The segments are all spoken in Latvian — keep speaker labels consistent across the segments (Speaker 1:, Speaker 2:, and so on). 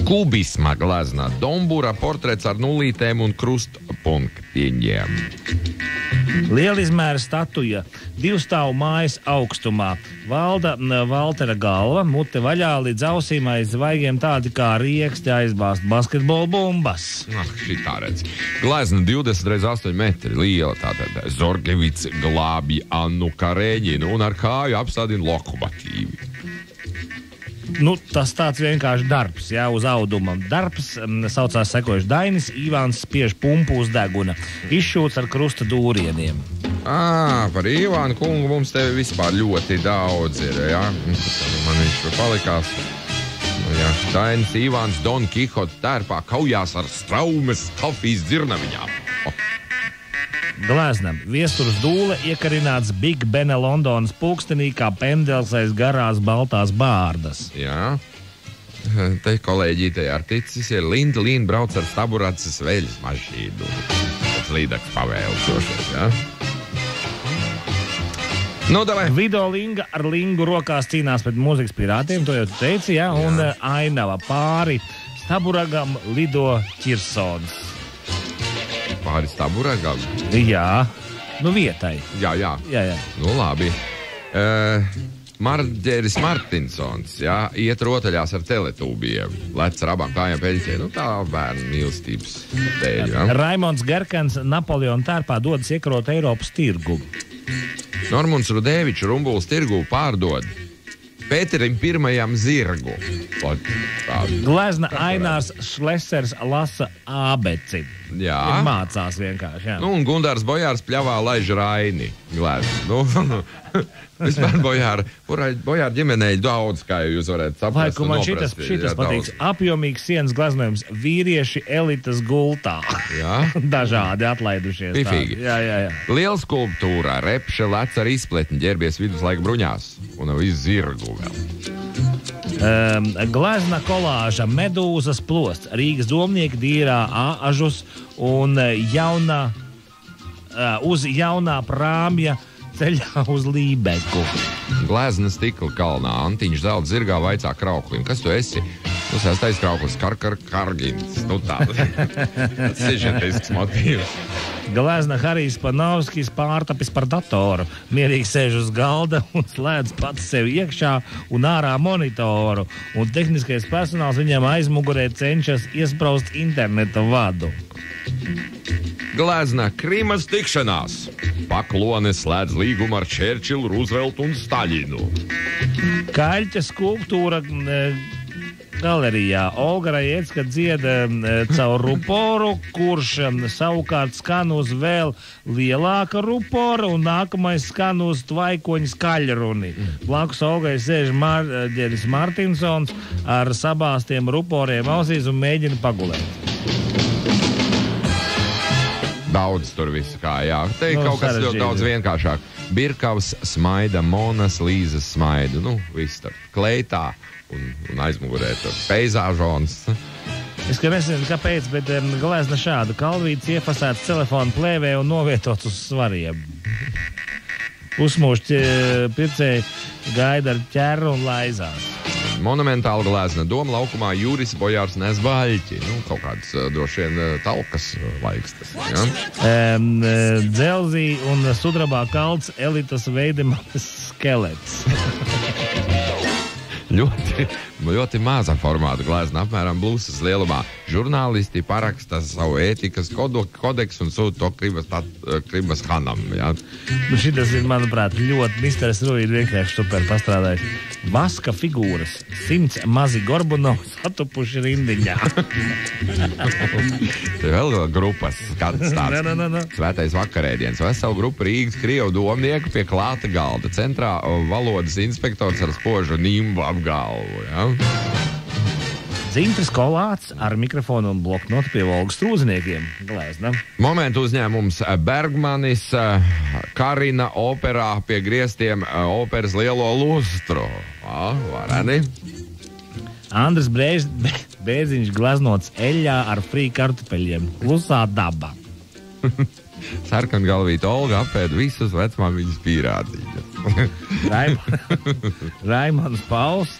Speaker 1: Kubisma glezna Dombura portrets ar nulītēm un krustpunktiņiem.
Speaker 2: Lielizmēra statuja 2 stāvu mājas augstumā. Valtera galva, mute vaļā līdz ausīm aiz zvaigiem tādi kā rieksti aizbāzt basketbola bumbas.
Speaker 1: Šitā redz. Glezna 20 x 8 metri liela, tātad Zorgevics glābj Annu Kareņinu un ar kāju apstādina lokomotīvi.
Speaker 2: Tas tāds vienkārši darbs, jā, uz auduma. Darbs saucās sekojuši Dainis Ivāns spiež pumpu uz deguna. Izšūts ar krusta dūrieniem.
Speaker 1: Par Ivānu kungu mums te vispār ļoti daudz ir, jā. Man viņš palikās. Jā, Dainis Ivāns Don Kihota tērpā kaujās ar straumes kafijas dzirnaviņām.
Speaker 2: Glezna Viestures dūle iekarināts Big Bena Londonas pulkstenī kā pendels aiz garās baltās bārdas.
Speaker 1: Jā, te kolēģītei ar ticis ir Linda brauc ar Staburaces veļas mašīnu. Tas līdaks pavēles došies, jā. Davai.
Speaker 2: Vido Linga ar Lingu rokās cīnās pret mūzikas pirātiem, to jau tu teici, jā, un ainava pāri Staburagam lido Ķirsons.
Speaker 1: Pāri Staburagam?
Speaker 2: Jā, vietai.
Speaker 1: Jā. Labi. Marģeris Martinsons, jā, iet rotaļās ar teletūbiem. Lec ar abām kājām peļķē. Tā bērnu mīlestības dēļ, jā.
Speaker 2: Raimonds Gerkans Napoleona tērpā dodas iekarot Eiropas tirgu.
Speaker 1: Normunds Rudēvičs Rumbulas tirgu pārdod Pēterim pirmajam zirgu.
Speaker 2: Glezna Ainārs Šlesers lasa ābeci.
Speaker 1: Jā.
Speaker 2: Mācās vienkārši, jā.
Speaker 1: Un Gundārs Bojārs pļavā laiž Raini. Glezna. Vispār Bojāra ģimenei daudz, kā jūs varētu saprast.
Speaker 2: Vai, ko man šitas patīk. Apjomīgs sienas gleznojums vīrieši elites gultā.
Speaker 1: Jā.
Speaker 2: Dažādi atlaidušies.
Speaker 1: Pifīgi.
Speaker 2: Jā.
Speaker 1: Liela skulptūra, repše lec ar izpletni, ģērbies viduslaika bruņās. Un visu zirgu vēl.
Speaker 2: Glezna kolāža Medūzas plosts. Rīgas domnieki dīrā āžus un uz jaunā prāmja ceļā uz Lībeku.
Speaker 1: Glezna stikla kalnā. Antiņš zelta zirgā vaicā Krauklim. Kas tu esi? Sestais Krauklis Kargins. Tas sižetisks motīvs.
Speaker 2: Glezna Harijs Panovskis pārtapis par datoru. Mierīgi sēž uz galda un slēdz pats sev iekšā un ārā monitoru. Un tehniskais personāls viņam aizmugurē cenšas iespraust interneta vadu.
Speaker 1: Glezna Krimas tikšanās. Paklones slēdz līgumu ar Čērčilu, Rūzveltu un Staļinu.
Speaker 2: Kaļķa skulptūra galerijā. Olga Rajecka dzieda caur ruporu, kurš savukārt skan uz vēl lielāka rupora un nākamais skan uz tvaikoņa skaļruni. Blakus Olgai sēž Marģeris Martinsons ar sabāstiem ruporiem ausīs un mēģina pagulēt.
Speaker 1: Daudz tur visu kā, jā. Te kaut kas ļoti daudz vienkāršāk. Birkavs smaida, Monas Līzes smaidu. Viss tur kleitā un aizmugurē tur peizāžons.
Speaker 2: Es nezinu, kāpēc, bet glezna šāda. Kalvīts iefasēts telefonu plēvē un novietots uz svariem. Uzsmūšķi pircēji gaida ar ķeru un laizās.
Speaker 1: Monumentāla glezna Doma laukumā Juris Bojārs nes baļķi. Kaut kāds droši vien talkas laiks tas. Ja?
Speaker 2: Dzelzī un sudrabā kalts elitas veidemas skelets.
Speaker 1: Ļoti maza formāta glezna, apmēram blūzas lielumā. Žurnālisti paraksta savu ētikas kodeksu un sūta to Kribas Hanam. Ja?
Speaker 2: Šitas ir, manuprāt, ļoti Misters Ruīd vienkārši super pastrādājis. Vaska figūras, 100 mazi Gorbunovi satupuši rindiņā.
Speaker 1: Te vēl grupas skats tāds. Svētais vakarēdiens. Vesela grupa Rīgas Krievu domnieku pie klāta galda. Centrā valodas inspektors ar spožu nimbu apgalvu. Ja?
Speaker 2: Dzintris Kolāts ar mikrofonu un bloknotu pie Volgas trūziniekiem. Glezna.
Speaker 1: Momentu uzņēmums Bergmanis Karina operā pie griestiem operas lielo lustru. Vareni.
Speaker 2: Andris Bēziņš gleznots eļļā ar frī kartupeļiem. Klusā daba.
Speaker 1: Sarkangalvīta Olga apēd visus vecmāmiņas pīrādziņas.
Speaker 2: Raimons Pauls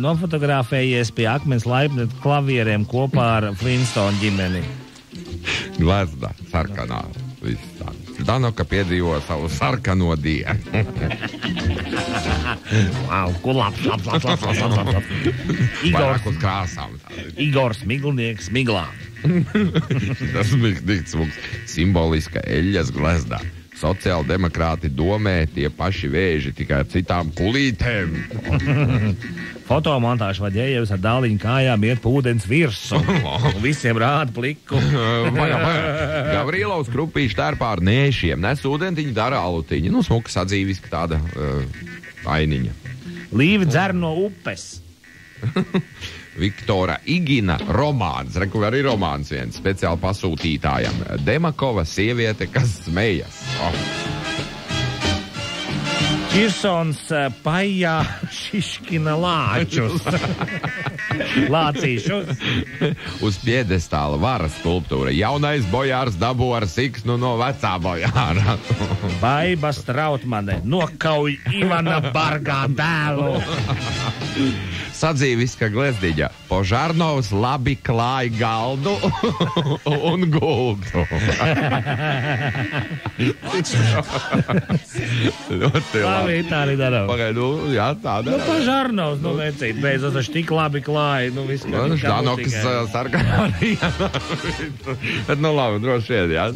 Speaker 2: nofotografējies pie akmens laipnes klavieriem kopā ar Flintstone ģimeni.
Speaker 1: Glezda, sarkanā. Danoka piedzīvo savu sarkano dienu.
Speaker 2: Wow, labs.
Speaker 1: Vairāk uz krāsām.
Speaker 2: Igors Miglnieks Miglā.
Speaker 1: Tas bija simboliska eļļas glezdā. Sociāldemokrāti domē tie paši vēži, tikai ar citām kulītēm.
Speaker 2: Fotomontāžu Vaģējevs ar dāliņu kājām iet pa ūdens virsu. Visiem rāda pliku.
Speaker 1: Gavrīlovs Krupīši tērpā ar nēšiem. Nes ūdentiņu, dara alutiņu. Nu, smuka sadzīviska tāda ainiņa.
Speaker 2: Līvi dzer no upes.
Speaker 1: Viktora Igina romāns. Reku arī romāns viens speciāli pasūtītājam. Demakova sieviete, kas smejas.
Speaker 2: Čirsons pajā šiškina lāčus. Lācīšus.
Speaker 1: Uz piedestāla varas skulptūra. Jaunais bojārs dabū ar siksnu no vecā bojāra.
Speaker 2: Baiba Strautmane nokauj Ivana Bargā dēlu.
Speaker 1: Sadzīviska glezdiņa. Požarnovs labi klāj galdu un gultu.
Speaker 2: Labi, tā arī darām.
Speaker 1: Pagaidu, jā, tā darām.
Speaker 2: Požarnovs, vecīt, beidzot, viņš tik labi klāj.
Speaker 1: Ždanokas sarkanā. Bet, labi, droši vien, jā.